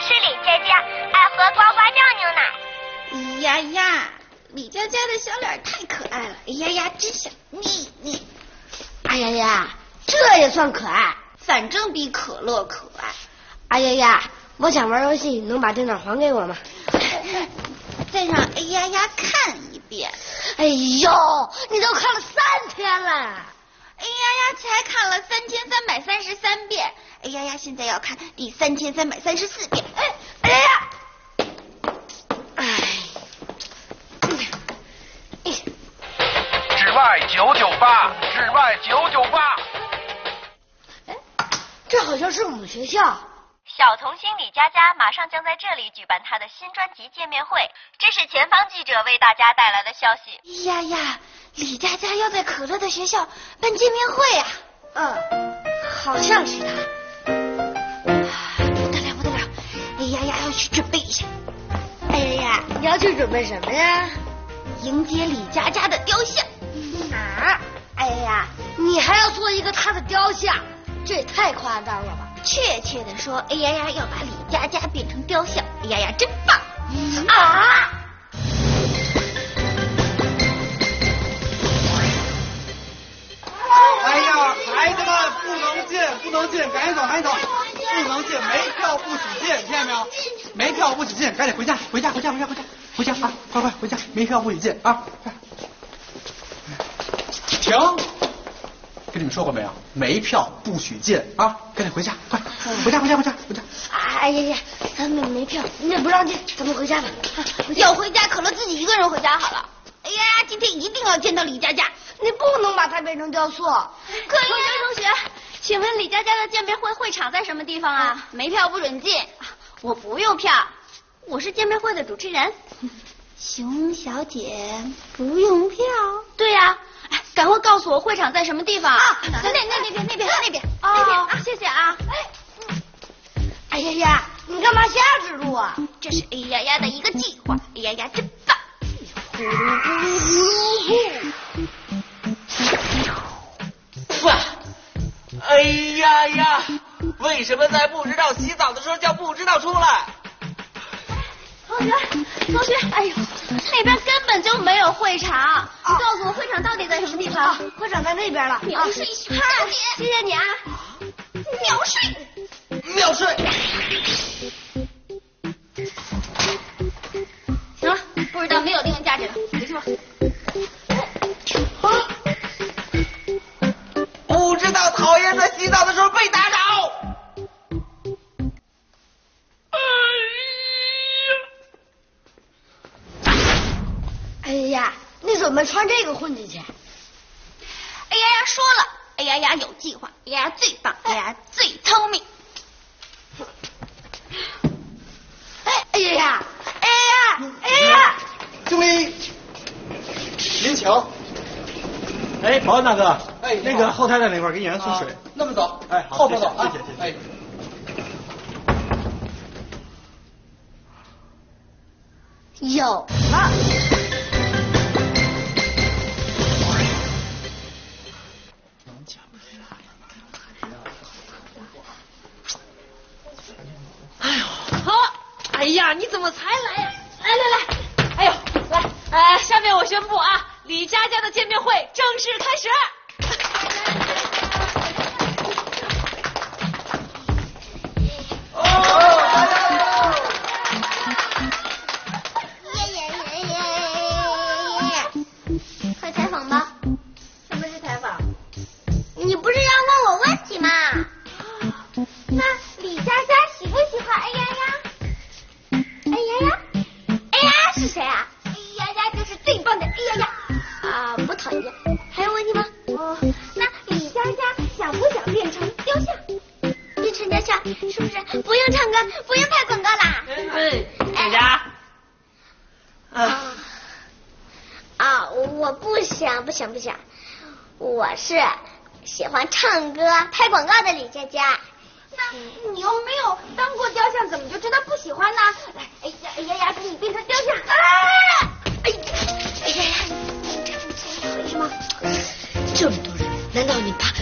是李佳佳，爱喝呱呱酱牛奶。呀呀，李佳佳的小脸太可爱了，哎呀呀，真想你。哎呀呀，这也算可爱，反正比可乐可爱。哎呀呀，我想玩游戏，能把电脑还给我吗？再让哎呀呀看一遍。哎呦，你都看了3天了。哎呀呀，才看了3333遍。哎呀呀，现在要看第3334遍。哎呀呀！室外998，室外998。哎，这好像是我们学校。小童星李佳佳马上将在这里举办她的新专辑见面会，这是前方记者为大家带来的消息。呀呀，李佳佳要在可乐的学校办见面会啊！好像是他。不得了！哎呀呀，要去准备一下。哎呀，你要去准备什么呀？迎接李佳佳的雕像。哎呀，你还要做一个他的雕像，这也太夸张了吧？确切的说，哎呀呀，要把李佳佳变成雕像。哎呀呀，真棒！哎呀，孩子们不能进，赶紧走，不能进，没票不许进，听见没有？没票不许进，赶紧回家啊！快回家，没票不许进啊！停！跟你们说过没有？没票不许进啊！赶紧回家，快回家！哎呀呀，咱们没票，你也不让进，咱们回家吧。要回家，可乐自己一个人回家好了。哎呀，今天一定要见到李佳佳，你不能把它变成雕塑。可以啊，同学，请问李佳佳的见面会场在什么地方啊？没票不准进。我不用票，我是见面会的主持人。熊小姐不用票？对呀。赶快告诉我会场在什么地方啊？那边啊！谢谢啊！哎呀呀，你干嘛瞎指路啊？这是哎呀呀的一个计划。哎呀呀，真棒！哎呀呀，为什么在不知道洗澡的时候叫不知道出来？同学，哎呦，那边根本就没有会场，你告诉我会场到底在什么地方？会场在那边了。秒睡，谢谢你啊！秒睡。行了，不知道没有利用价值了，回去吧。不知道讨厌在洗澡的时候被打扰。哎呀，你怎么穿这个混进去？哎呀呀，说了，哎呀呀有计划，哎呀呀最棒，哎呀最聪明。哎呀，兄弟，您请。哎，保安大哥，哎，那个后台的那块给你人送水。那么走，哎，好，后边走啊，谢谢。哎。有了。哎呀，你怎么才来呀？来，哎呦，来，下面我宣布啊，李佳佳的见面会正式开始。快采访吧。什么是采访？你不是要问我问题吗？那李佳佳喜不喜欢哎呀呀？哎呀呀，哎呀是谁啊？哎呀呀就是最棒的哎呀呀啊，不讨厌。还有问题吗？那李佳佳想不想变成雕像？变成雕像是不是不用唱歌，不用拍广告啦？李佳。我不想，我是喜欢唱歌、拍广告的李佳佳。那你又没有当过雕像，怎么就知道不喜欢呢？来，哎呀，给你变成雕像啊！哎呀，你为什么？这么多人，难道你怕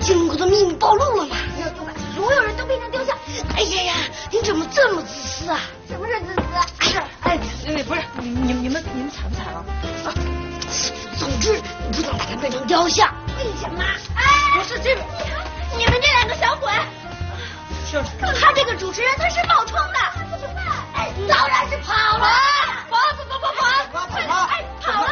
金国的秘密暴露了吗？要就把所有人都变成雕像？哎呀，你怎么这么自私啊？什么是自私？不是你们惨不惨啊？总之你不能把它变成雕像。为什么？不是这个，你们这两个小鬼！他这个主持人他是冒充的，当然是跑了！跑！哎，跑了！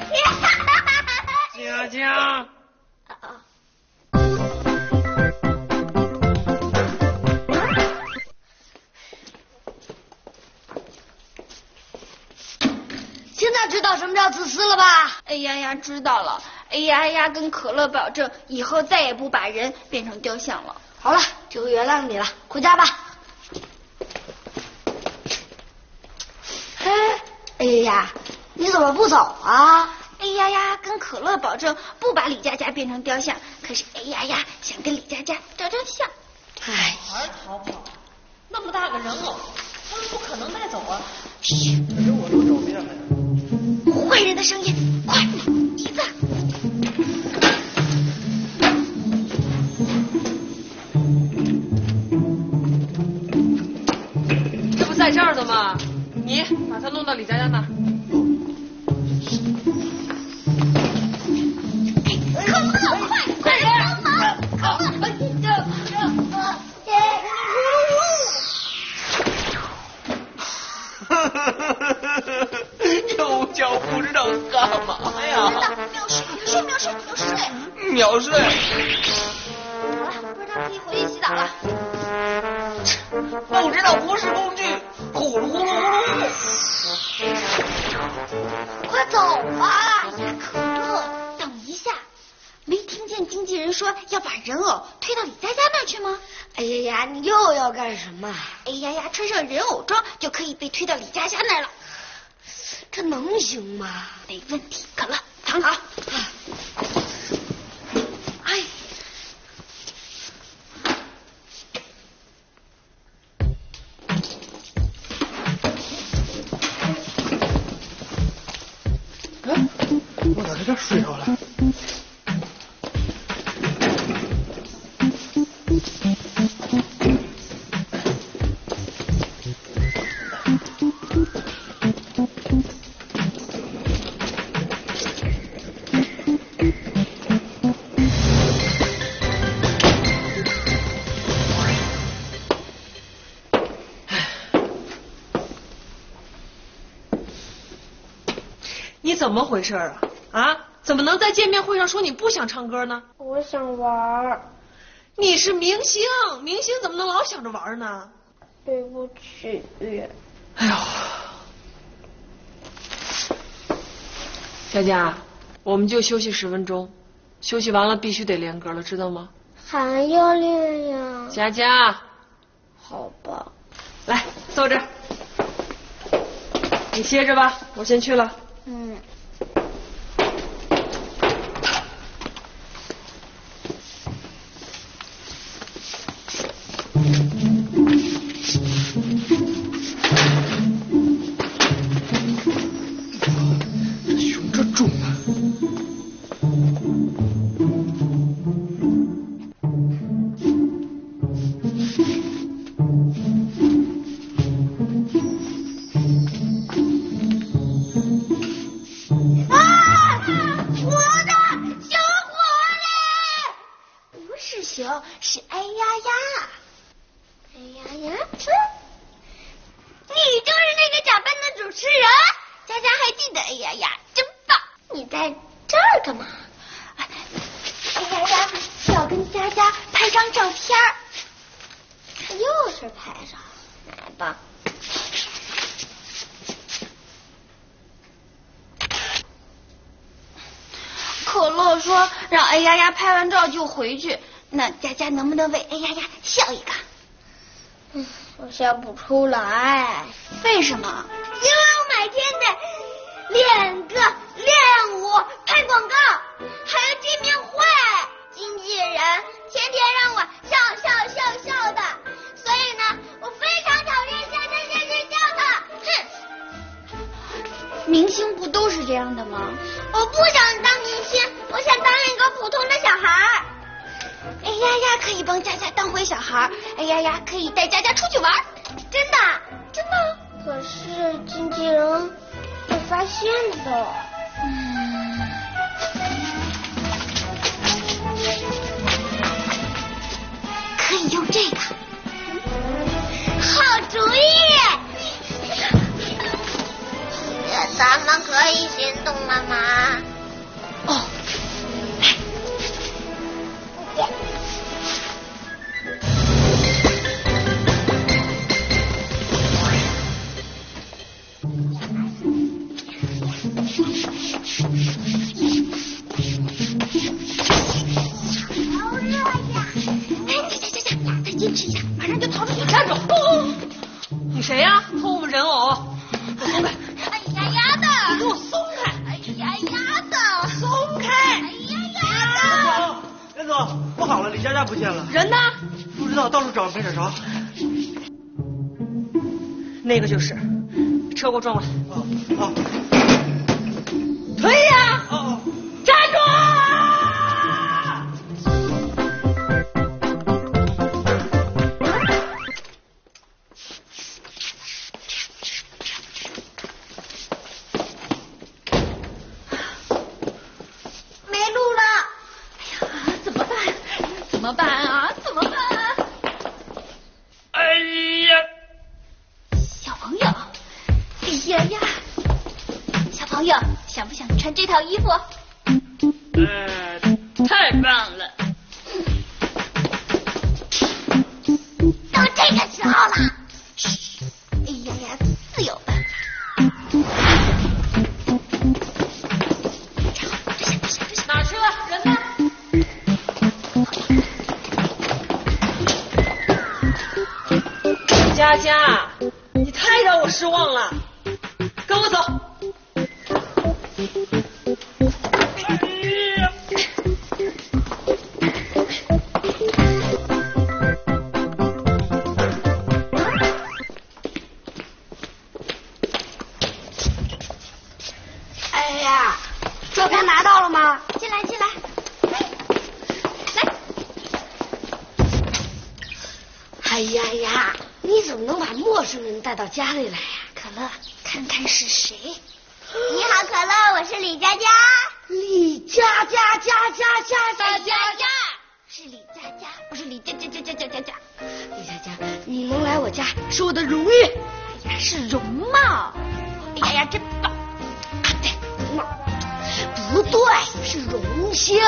别跑！佳佳，现在知道什么叫自私了吧？哎呀呀，知道了。哎呀呀，跟可乐保证以后再也不把人变成雕像了。好了，这回原谅你了，回家吧。哎呀，你怎么不走啊？哎呀呀，跟可乐保证不把李佳佳变成雕像，可是哎呀呀，想跟李佳佳照照相。哎，还逃跑？那么大个人偶，他们不可能带走啊！可是我都找遍了。坏人的声音，快，椅子。这不在这儿的吗？你把他弄到李佳佳那儿。快点帮忙！又叫不知道干嘛呀？秒睡。好了，不知道可以回去洗澡了。不知道不是工具，呼噜呼噜呼噜。快走吧！哎呀，可乐，等一下，没听见经纪人说要把人偶推到李佳佳那儿去吗？哎呀呀，你又要干什么？哎呀呀，穿上人偶装就可以被推到李佳佳那儿了。这能行吗？没问题，可乐，躺好。哎，我咋在这睡着了？你怎么回事啊？啊？怎么能在见面会上说你不想唱歌呢？我想玩。你是明星，明星怎么能老想着玩呢？对不起。哎呦，佳佳，我们就休息10分钟，休息完了必须得练歌了，知道吗？还要练呀？佳佳，好吧。来坐这儿，你歇着吧，我先去了。这熊这重啊！是哎呀呀，哎呀呀，你就是那个假扮的主持人，佳佳还记得哎呀呀，真棒！你在这儿干嘛？哎呀呀，要跟佳佳拍张照片儿。又是拍照，来吧。可乐说让哎呀呀拍完照就回去，那佳佳能不能为哎呀呀笑一个？我笑不出来。为什么？因为我每天得练歌、练舞、拍广告，还要见面会。经纪人天天让我笑的，所以呢，我非常讨厌笑的。明星不都是这样的吗？我不想当明星，我想当一个普通的小孩。哎呀呀可以帮佳佳当回小孩，哎呀呀可以带佳佳出去玩。真的？真的？可是经纪人会发现的。可以用这个。好主意！咱们可以行动了吗？哦。好热呀！再坚持一下，马上就逃出去。站住！你谁呀？偷我们人偶！给我松开！哎呀呀的！你给我松开！哎呀呀的！松开！哎呀呀的！任总，不好了，李佳佳不见了。人呢？不知道，到处找没找着。那个就是，车给我撞了。哦。推呀！哦。站住！怎么办啊？怎么办啊？哎呀！小朋友，哎呀呀！小朋友，想不想穿这套衣服？太棒了！都这个时候了，哎呀呀，自有办法。哪去了？人呢？佳佳，你太让我失望了，跟我走。哎呀，照片拿到了吗？进来，进来。来。哎呀呀，你怎么能把陌生人带到家里来呀？可乐，看看是谁。你好，可乐，我是李佳佳。李佳佳佳佳佳佳佳佳，是李佳佳，不是李佳佳佳佳佳佳佳。李佳佳，你能来我家是我的荣誉。哎呀，是容貌。哎呀呀，真棒！对，容貌。不对，是荣幸。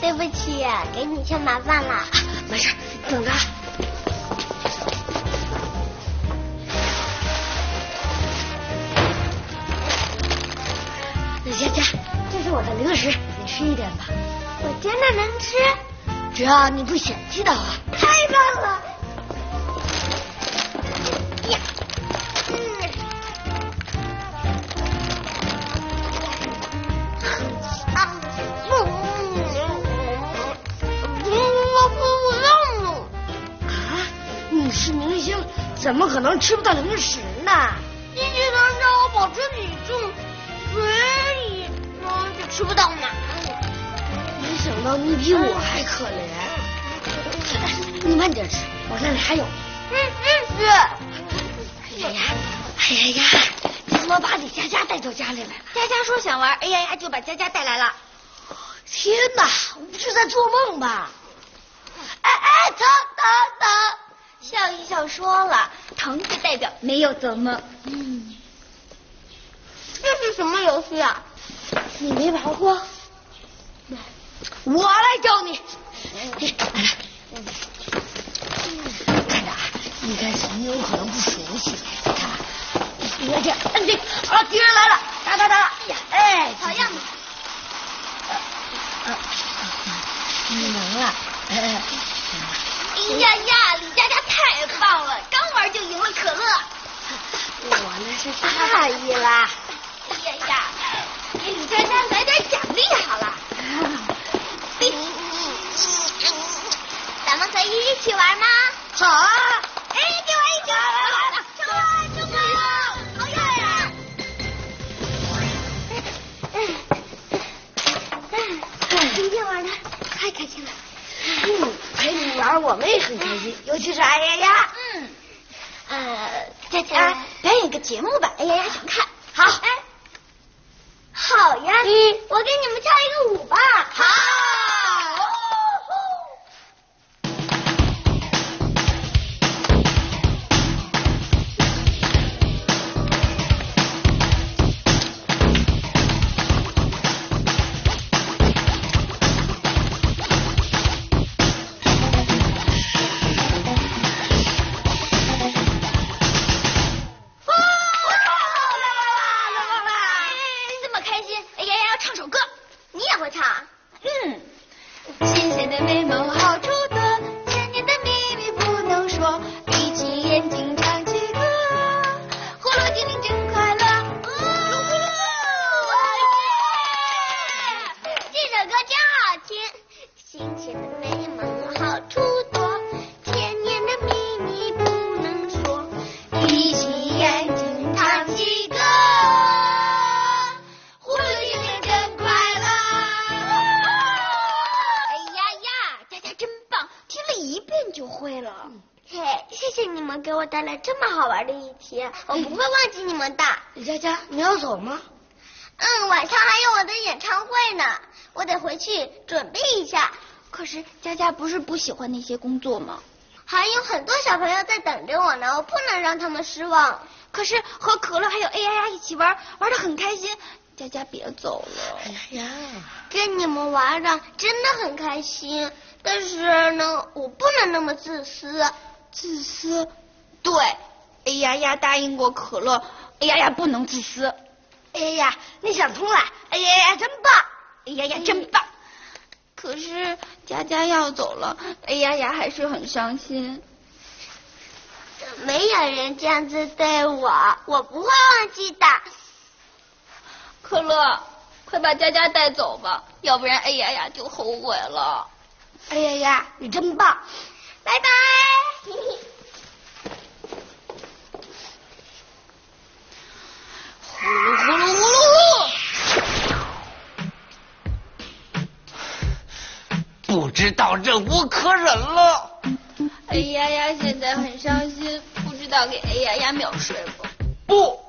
对不起，给你添麻烦了。没事，等着。李佳佳，这是我的零食，你吃一点吧。我真的能吃？只要你不嫌弃的话。太棒了！呀，你是明星，怎么可能吃不到零食呢？经纪人让我保持体重，所以就吃不到嘛。没想到你比我还可怜。你慢点吃，我那里还有。是。哎呀呀，哎呀呀，你怎么把李佳佳带到家里来了？佳佳说想玩，哎呀呀就把佳佳带来了。天哪，我不是在做梦吧？哎，疼！笑一笑说了，疼就代表没有做梦。这是什么游戏啊？你没玩过？我来教你。来，看着啊，一开始你有可能不熟悉，看，你看这，摁这，啊，敌人来了，打，哎，好样的！你能了，哎呀呀，李佳佳太棒了，刚玩就赢了可乐。我那是诧异啦。哎呀呀，给李佳佳来点奖励好了。咱们可以一起玩吗？好啊！哎，给我一起玩！冲啊！好呀！今天玩的太开心了。陪你玩我们也很开心，尤其是哎呀呀。佳佳表演个节目吧，哎呀呀想看。好，好呀，我给你们跳一个舞吧。好。给我带来这么好玩的一题，我不会忘记你们的。李佳佳，你要走吗？晚上还有我的演唱会呢，我得回去准备一下。可是佳佳不是不喜欢那些工作吗？还有很多小朋友在等着我呢，我不能让他们失望。可是和可乐还有哎呀呀一起玩得很开心，佳佳别走了。哎呀，跟你们玩的真的很开心，但是呢，我不能那么自私。自私？对，哎呀呀答应过可乐，哎呀呀不能自私。哎呀，你想通了，哎呀呀真棒，哎呀呀真棒。可是佳佳要走了，哎呀呀还是很伤心。没有人这样子对我，我不会忘记的。可乐，快把佳佳带走吧，要不然哎呀呀就后悔了。哎呀呀，你真棒，拜拜。呼噜呼噜呼噜呼！不知道忍无可忍了。哎呀呀现在很伤心，不知道给哎呀呀秒睡不？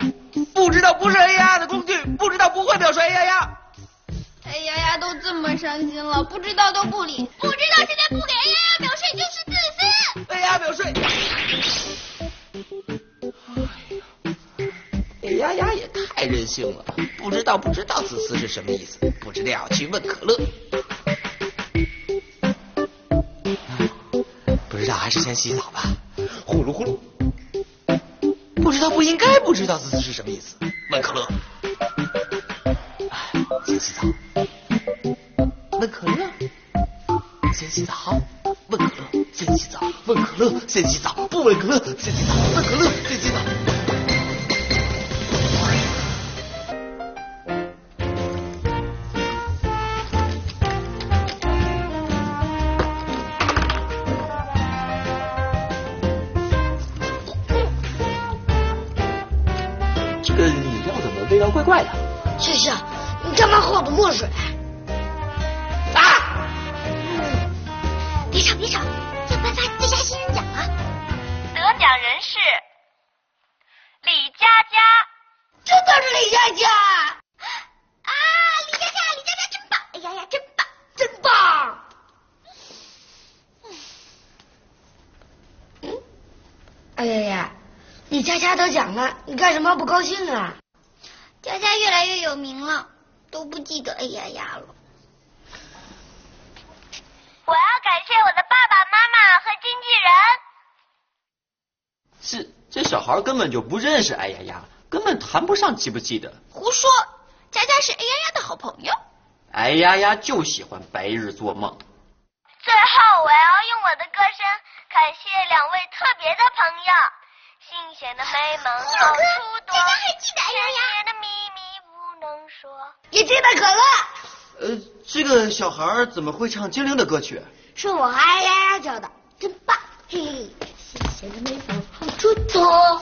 不知道不是哎呀呀的工具，不知道不会秒睡哎呀呀。哎呀呀都这么伤心了，不知道都不理，不知道现在不给哎呀呀秒睡就是自私。哎呀秒睡。哎呀呀也太任性了，不知道自私是什么意思，不知道去问可乐。不知道还是先洗澡吧。呼噜呼噜。不知道不应该不知道自私是什么意思，问可乐。先洗澡。问可乐。先洗澡。问可乐。先洗澡。问可乐。先洗澡。不问可乐。先洗澡。问可乐。先洗澡。这个饮料怎么味道怪怪的？谢谢，你干嘛喝我的墨水？别吵别吵，要颁发最佳新人奖啊！得奖人是李佳佳。真的是李佳佳啊！李佳佳真棒！哎呀呀真棒，真棒！哎呀呀，李佳佳得奖了，你干什么不高兴啊？佳佳越来越有名了，都不记得哎呀呀了。我要感谢我的爸爸妈妈和经纪人。是，这小孩根本就不认识哎呀呀，根本谈不上记不记得。胡说，佳佳是哎呀呀的好朋友。哎呀呀就喜欢白日做梦。最后我要用我的歌声感谢2位特别的朋友，新鲜的美梦好出多，佳佳还记得哎呀呀的秘密不能说，也记得可乐。这个小孩怎么会唱精灵的歌曲？是我哎呀呀教的，真棒！嘿嘿，新鲜的美梦好出多。